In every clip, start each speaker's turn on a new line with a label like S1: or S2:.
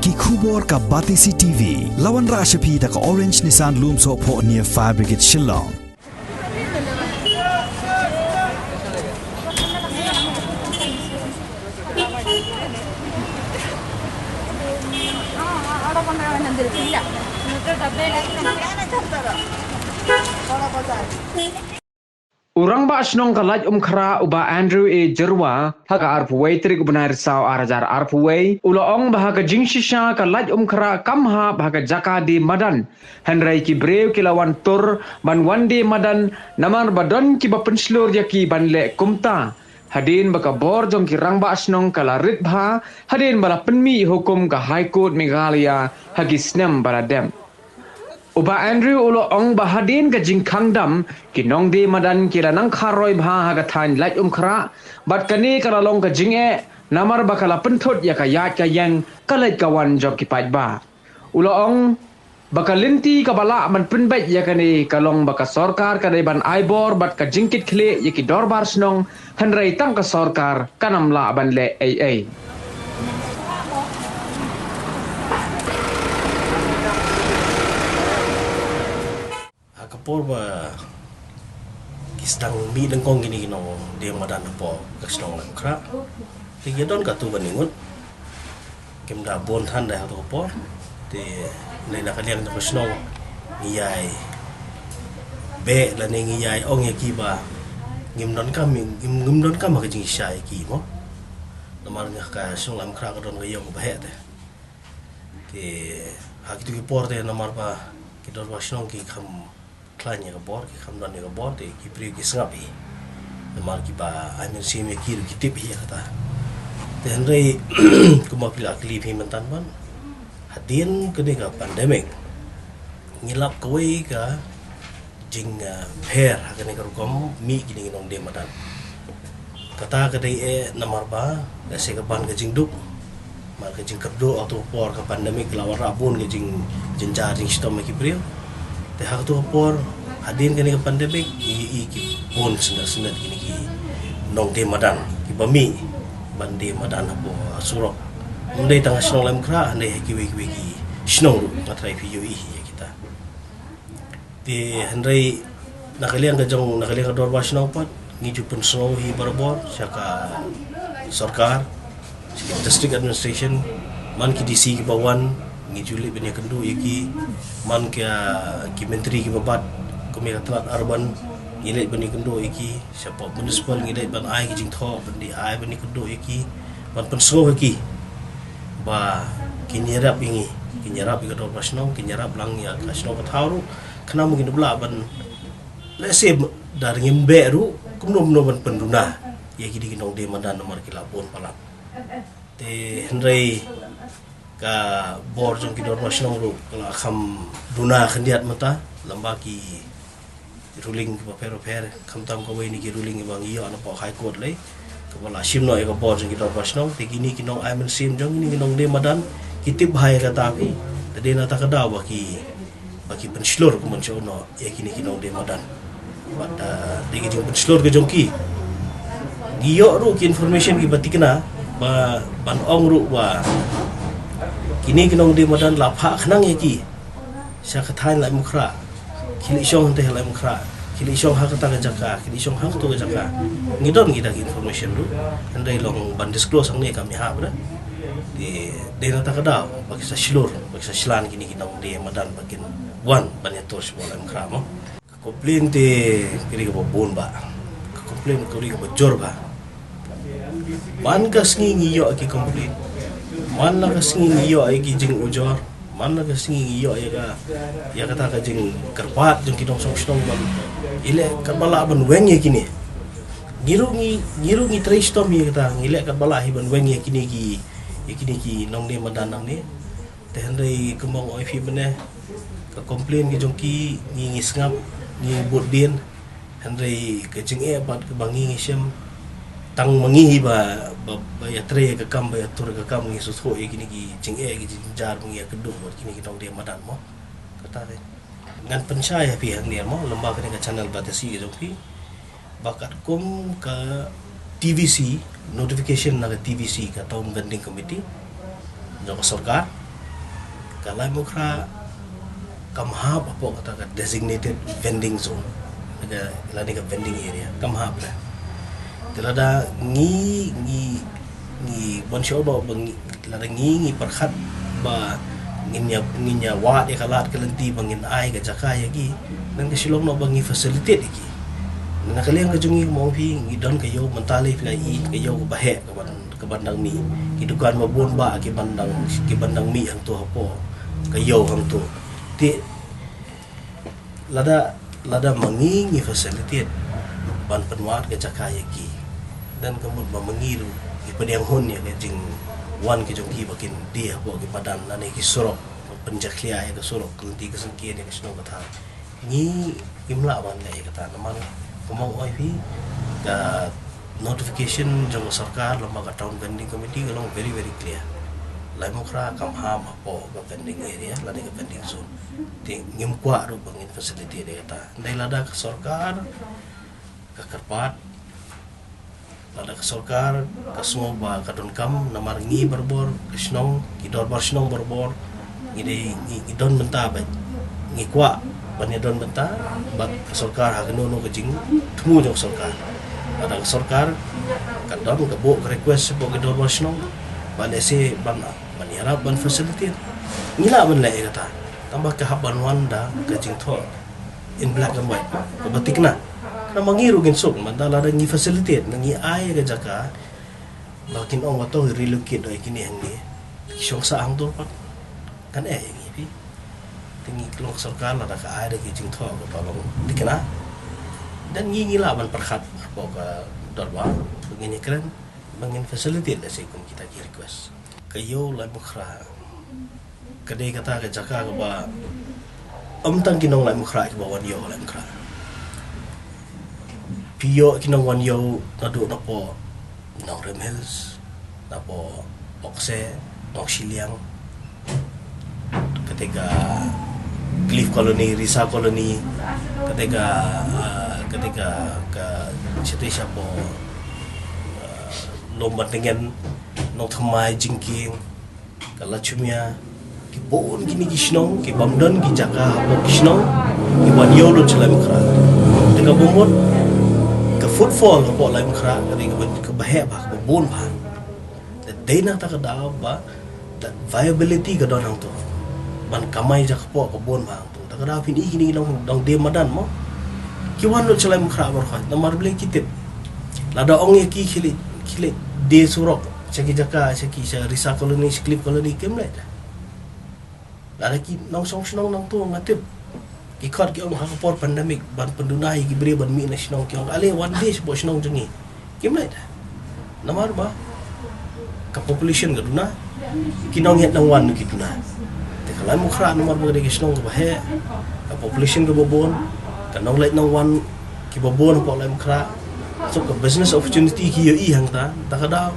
S1: ki khubor ka Batisi TV lawan ra shapi ta ka Orange Nissan Loom so pho near Fire Brigade Shillong.
S2: Urang ba asnong kalaj khra uba Andrew A. Jerwa haka arpuway trik benar saw arajar arpuway uloong bahaga jingshisha kalaj khra kamha bahaga jaka di madan Henry ki brew kilawan tur ban wande madan namar badon ki bapenslur yaki banle kumta hadin baka bor jong ki rang ba asnong kala ritbha hadin bala penmi hukum ka High Court Meghalaya hagi snem baradem Uba Andrew ulo ong bahadin ka jingkang dam kinong di madan kila nang kharoy bha haga than laj khra bat kani kala long ka jinge namar bakala penthut ya ka yat ka yang kalaj kawan jok ki paj ba ulo ong bakalinti ka bala man penbet ya kani kalong baka sarkar ka dai ban aibor bat ka jingkit khle ya ki dorbar snong hanrai tang ka sarkar kanam la ban le ai
S3: Porba kistang mi dengkong gini no dia madan po kasnong lang kra tiga don ka tu baningut kem da bon than da to po te nei na kaliang to kasnong ngiyai be la nei ngiyai ong ye ki ba ngim don ka ma ka jing shai ki mo namar nya ka song lam kra ka don ga yong ba he te ha ki tu ki por te namar ba ki don wasnong ki kham klanya ka bor ki khamdan ka bor te ki pri ki snapi namar ki ba amen sim ye ki tip hi kata te hendai kuma pila kli phi mentan ban hadin kene ka pandemic ngilap koi ka jing pher kene ka kom mi ki nong de madan kata ka dei e namar ba da se ka ban ka jing duk mar ka jing kabdo auto por ka pandemic lawan rabun ka jing jenjar jing stom ki pri te hak tu por hadin kini ke pandemik i ki pun sendat kini ki nong de madan ki bami bandi madan apo surok ndai tang snong lam kra ndai ki wi ki snong matrai pi yoi kita te hendrai nakalian ka dor ba snong pat ngi jupun snong hi barbor saka sarkar district administration man ki DC ki bawan ngijuli benya kendu iki man ki menteri ki babat kumi atlat arban ngilai beni kendu iki siapa municipal ngilai ban ai ki jingtho beni ai beni kendu iki ban penso iki ba kinyarap ki dor pasnong kinyarap lang ya kasno ka thauru kana mungkin bla ban lese dar ngimbe ru kumno ban penduna ya ki diginong de mandan nomor ki lapon palap te hendrai ka bor jong ki dor nasional ru kala kham duna khandiat mata lamba ki ruling ki per kham tam ko ni ki ruling bang iyo na po High Court le ka wala sim no e ka bor jong ki dor nasional te gini ki nong aimen sim jong ni nong de madan ki tip bhai ka ta ki te de na ta ka daw ba ki penslor ko man no e kini ki nong de madan bat de ki jong penslor ke jong ki giyo ru ki information ki batikna ba ban ong ru ba kini kinong di madan lapha khnang yaki sya khathain lai mukhra khili shong te lai mukhra khili shong ha kata jaka khili shong ha to jaka ngidon ngida information ru andai long ban disclose ang ne kami ha bra di na takada bagi sa shilur bagi sa shilan kini kinong di madan bakin wan ban yator shbo lai mukhra mo complain te kiri ka bon ba complain ko ri ka jor ba ban kas ngi yo ki complain man na kasing iyo ay kijing ujor man na kasing iyo ay ya kata ka jing kerpat jing kinong song ban ile kabala ban weng ye kini ngiru ngi tristom ye kata ngile kabala hi ban weng ye kini ki nong ni madanang ni te handai kemong oi fi bene ka complain ki jong ki ngi ngap ngi bodin handai ka jing e bat ka bangi ngi syam tang mangi ba ya tre ka kam ba ya tur ka kam ngi su tho e kini ki jing e ki jar ngi ya kedu kini ki tong de madan mo kata de ngan pensaya pi hang ni mo lamba ka channel Batisi jong ki bakat kum ka TVC notification na TVC ka taum ganding committee jong sarkar Kalai mukra kamhap apa kata ka designated vending zone. Ada lani ka vending area kamhap lah. Telada ngi bon show ba lada ngi perkhat ba nginya wa de kalat kelenti bangin ai ka jakaya gi nang silong no bangi facilitate gi. Nakaliang ka jungi mo pi ngidon kayo mentali pi ai kayo ko bahe ka bandang mi. Kidukan mabon ba ki bandang mi ang tu hapo. Kayo hang tu. Ti lada mangingi facilitate ban penwat ka jakaya gi. Dan kemudian memangiru di pediang hon ya jing wan ke jongki bakin dia bo ki padan nane ki sorok penjaklia ya ke sorok kelenti ke sengkian ya ke sino kata ni imla wan le kata naman kumau oi pi da notification jong sarkar lembaga town vending committee galong very clear lai mukra kam ham apo ga vending area lade ga vending zone ti ngim kwa ro bangin facility de kata ndai lada ke sarkar ka karpat lada ke sarkar ka semua ba kadon kam namar ngi berbor kisnong kidor barsnong berbor ngide ngidon benta ba ngi kwa bani don benta bat ke sarkar hagno no kejing temu jong sarkar lada ke sarkar kadon ka bo request bo kidor barsnong bale se ban bani harap ban facility ngila ban le kata tambah ke haban wanda kejing tho in black and white ko batikna na mangiru ginsuk mandala da ngi facilitate ngi ai ga jaka bakin ong wato relocate doi kini hangi kisong sa ang pat kan ngi pi tingi klong sarkar la da ka ai da ki jing tho ko balong dikena dan ngi laban perkhat ko ka darba begini keren bangin facilitate da se kum kita ki request kayo la bukhra kadai kata ga jaka ga ba tang kinong la bukhra ki bawan yo la bukhra Pio kinong wan yo nado na po nong Remels na po Okse nong Siliang ketika Cliff Colony Risa Colony ketika ke situ siya po lomba dengan nong Thamai Jingking kalachumya kibon kini gisnong kibamdan gijaka hapo gisnong iwan yo lo chala mukra tengah bomot footfall ko lai mukra kari ke bahe ba ke bon ba de na ta kada ba that viability ka don to ban kamai jak po ke bon ba to ta kada pin ikini dong de madan mo ki wan lo chalai mukra bar kha namar ble kitip lada ong ki khile de surok chaki jaka chaki sa risa colony clip colony kemle lada ki nong song snong nang to ngatip ikot ki ong hakapor pandemic ban pendunai ki beri ban mi nasional ki ong ale one day sepo snong jengi kimlai dah namar ba ka population ga duna kinong yat nang wan ki duna te kalai mukra namar ba de snong ba he ka population ga bobon kanong lait nang wan ki bobon po lai mukra so ka business opportunity ki yo i hang ta kada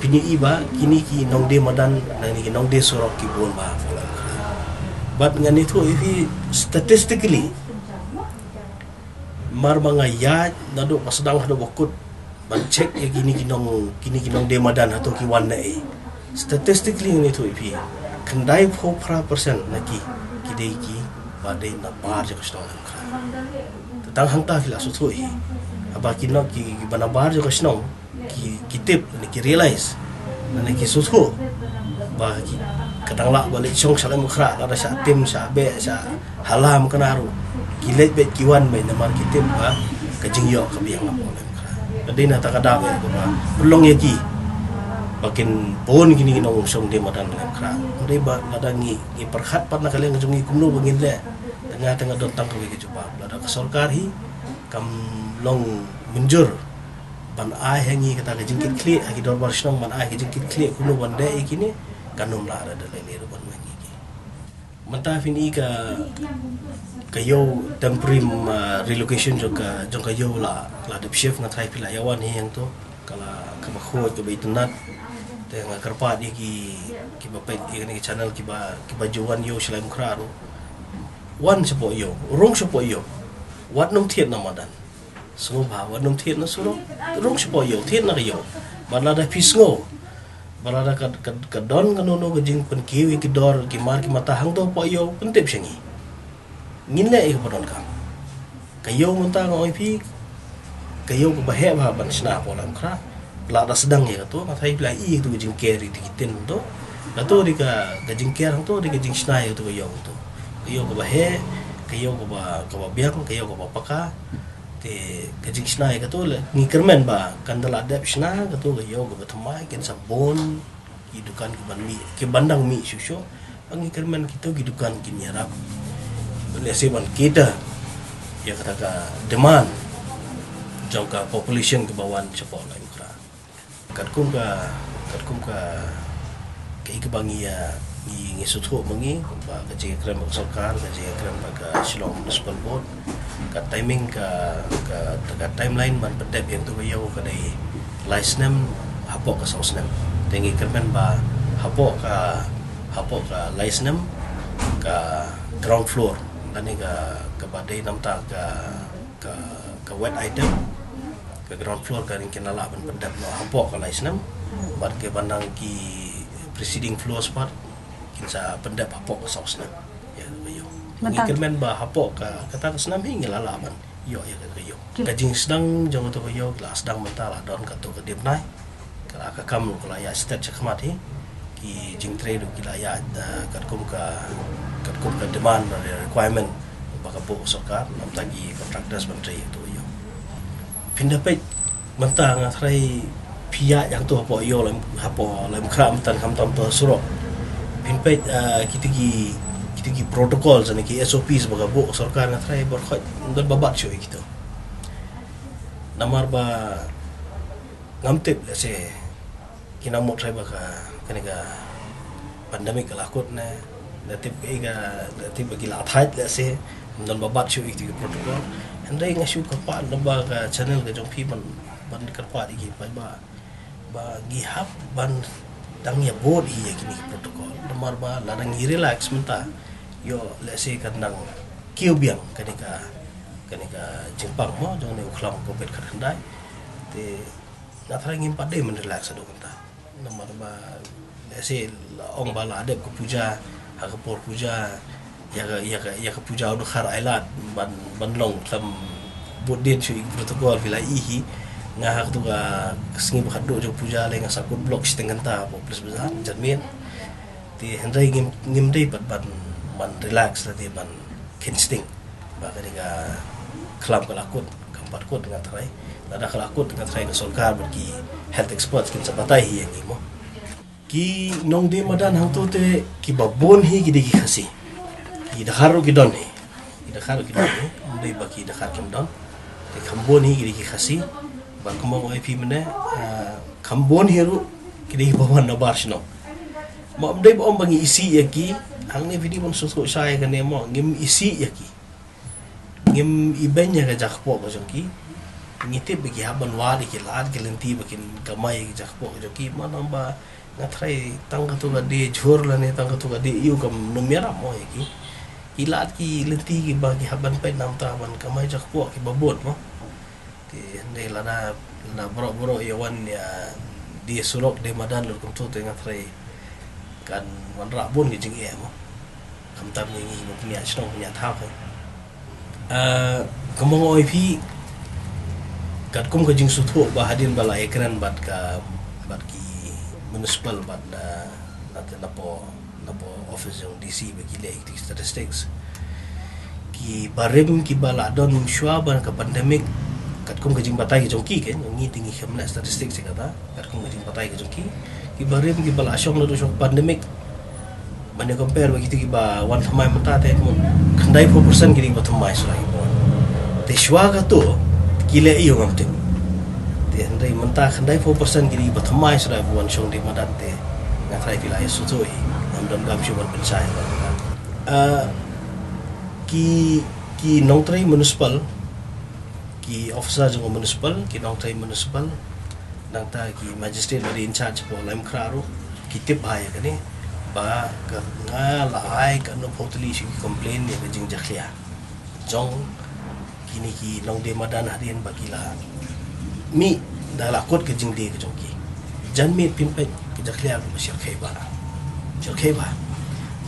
S3: pini iba kini ki nong de madan nang ni nong de sorok ki bon ba but ngan itu if statistically mar mga ya nado pasadang hado bokut ban check ya kini kinong de madan atau ki wan nai statistically ngan itu if kendai 4% lagi kidai ki badai na bar je kostong ka tang hang ta fila sutoi aba kinok ki banabar je kostong ki tip ni ki realize na ki susu ba ki kadang lah balik song salam mukra ada sa tim sa be sa halam kenaru kilet bet kiwan be namar kitim ba kajing yo kabiang apa mukra jadi na takada be ba belong yaki bakin pon gini nong song de madan mukra de ba ada ngi perkhat pat na kali ngajungi kumno bangin le tengah dontang ke ke coba ada ke sarkar hi kam long menjur ban ai hangi kata ke jingkit kli agi dor barsnong ban ai ke jingkit kli kumno bande ikini kanum la ada dalai ban mangi menta fini ka yo temporary relocation juga jong yo la de chef na trai pila yawan hi yang to kala ka bakho ke baitunat tengah karpa di ki bapet ni channel ki ba juan yo selain kraro wan sepo yo rong sepo yo wat nom thiet na madan so ba wat nom thiet na suro rong sepo yo thiet na yo ban la da pisngo Barada ka don kanono ka jing pen kiwi ki dor ki mar ki mata hang to po yo pentip syangi ngin le ik bodon ka kayo munta ngoi pi kayo ko bahe ba ban sna po lam kra la da sedang ya to ka thai pla I tu jing keri ti tin to la to di ka jing ker hang to di ka jing sna ya to kayo ko bahe kayo ko ba biang kayo ko ba paka te kajing sna ka to ni kermen ba kandala dep sna ka to kayo ko batamai ken sabon hidukan ki ban mi ki bandang mi susyo ang kermen kito hidukan ki nyarap boleh ban kita ya kata ka demand jangka population ke bawah cepo la ikra katkum ka kai ke bangi ya ni suthu mangi ba ka je krem sarkar ka je krem ka Shillong Municipal Board ka timing ka timeline ban pedep yang tu bayau ka dai license hapok ka sausnem tengi kermen ba hapok ka license ka ground floor dan ka badai namta ka wet item ke ground floor ka ringkin lala ban pedep no hapok ka license bar ke bandang ki preceding floor spot kinsa pendap hapok ka sausna ya bayo ngikirmen ba hapok ka kata senam hingi lalaman yo ya bayo kajing sedang jang to bayo la sedang mentala don ka to ka dip nai kala ka kam kala ya stat chakmati ki jing trade kila ya katkum ka demand requirement baka bo sokar nam tagi contractors menteri to yo pindapai mentang ngrai pihak yang tu apa yo lam kram tan kam tam to surok pinpet kita gi protokol sana ki SOP sebagai bo sarkar na try berkhot dan babat shoy kita namar ba ngamtip la se kina mo try baka kanega pandemic lakot na datip bagi la thait la se dan babat shoy kita gi protokol andai ngasu ka pa namba ka channel ka jong pi ban ka pa gi ba gihap ban dang ya board hi kini protokol nomor ba ladang hi relax menta yo let's say kadang kiu biang kanika jempang mo jong ne ukhlam ko bet khandai te na thara ngim pa de men relax ado kanta nomor ba let's say ong ba la de ko puja ha ko por puja ya ka puja do khar ailat ban long tham board din chui protokol vila hi ngah tu ka kesengi bakado jo puja le ngasakut blok setengah ta plus besar jadmin ti hendai ngim dei ban relax la ti ban kinsting ba ka kelam kelakut kampat kot dengan trai ada kelakut dengan trai ke solkar bagi health experts kin sabatai hi yang mo ki nong de madan hang tu te ki babon hi gidi ki khasi ki dakharu ki don hi dei baki dakhar kim don te khambon hi gidi ki khasi ban kumong IP mana kambon hiru kini bawan na barsno mo amdai ba bangi isi yaki hang ni video mon susu saya kan mo ngim isi yaki ngim ibenya ka jakpo ko joki ngitip bagi haban wali ki lad gelenti bakin kamai ki jakpo ko joki manamba ngatrai tangka tu gade jhor la ne tangka tu gade iu kam numera mo yaki ilat ki lenti ki bagi haban pe nam ta ban kamai jakpo ki babot mo hindi lana bro yawan ya di sulok de madan lur kumtu tengah trai kan wan rabun ki jing mo kam tam ni mo punya snong punya thap kamong oi phi kat kum ka jing suthu ba hadin bala ekran bat ki municipal bat na napo office yung DC bagi le statistics ki barim ki bala don shwa ban ka pandemic kat kum kajing batai ke jongki kan ngi tinggi khamna statistik se kata kat kum kajing batai ke jongki ki barim ki bala asyong lo do pandemic bane compare bagi ti ba wan thamai mata te mun khandai 4% giri ba thamai sura ki bon te shwa ka to kile iyo ngamte te handai mata khandai 4% giri ba thamai sura bon shong di madan te na thai pila isu to hi am don gam chuan pensai ki nongtrai municipal ki officer jong municipal ki nongtrai municipal nang ta ki magistrate bari in charge po lam kraro ki tip ay kani ba ka ngala ay kan no potli shi complain ni jing jakhlia jong kini ki nong de madan hadin bagila mi dala kot ke jing de ke jong ki janmit pimpet kejaklian masyar khaiba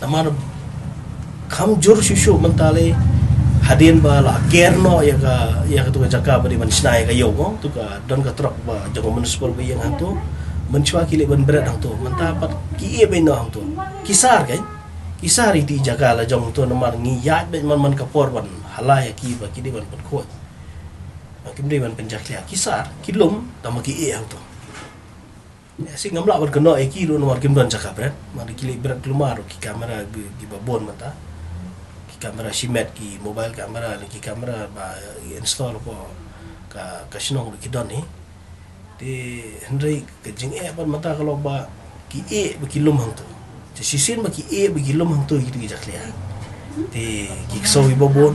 S3: namar kam jur shushu mentale hadin bala gerno ya ka tu jaka bari man snai ka yo tu ka don ka trok ba jango municipal ba yang hantu menchwa kile ban berat hantu mentapat ki e beno hantu kisar kan kisar iti jaka la jong tu namar ngiyat ben man kapor ban halaya ki ba ki de ban pot makim de ban penjaklia kisar kilum tama ki e hantu si ngamla ban kena e ki lu nomor kim don jaka berat mari kile berat kelumar ki kamera gi babon mata kamera shimet ki mobile kamera ki kamera ba install ko ka shinong ki don ni di hendrai ke jing ban mata kalau ba ki ba ki lum hang tu je sisin ba ki ba ki lum hang tu gitu ki jaklia di ki so i babon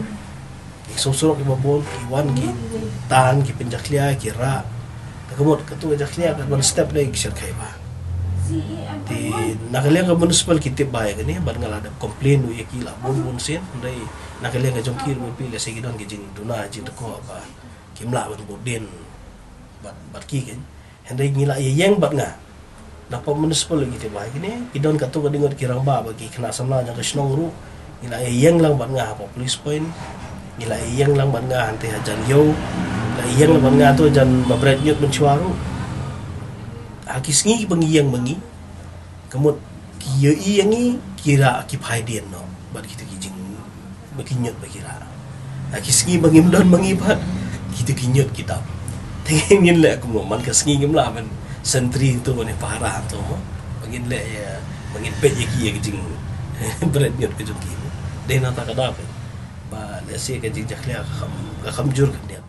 S3: ki so sorok ki babon ki wan ki tan ki penjaklia ki ra kemudian ketua jaklia kan ban step dai ki sirkai ba di nakaliang ka municipal kitip bahay kani ban nga ada komplain u yakila bon sen ndai nakaliang ka jongkir mo pila sige don ki jing duna jing ko ba kimla ban boden bat ki kan ndai ngila yang bat nga napa municipal kitip bahay kani idon ka to kadingot kirang ba bagi kena samla nya ka snong ru ngila yang lang bat nga pa police point ngila yang lang bat nga ante hajan yo ngila yang lang bat nga to jan mabret nyot mencuaru akis ngi bangiyang mangi kemud kiyo iyangi kira ki phaidien no bat kita kijing bakinyot bakira akis ngi bangim don mangibat kita kinyot kita tengin le aku man ka sngi ngim la man sentri tu ne parah tu mo bangin le ya bangin pet ya ki kijing berat nyot ke jong ki de na ta kada ba le se ke jing jaklia ka kham jur kan dia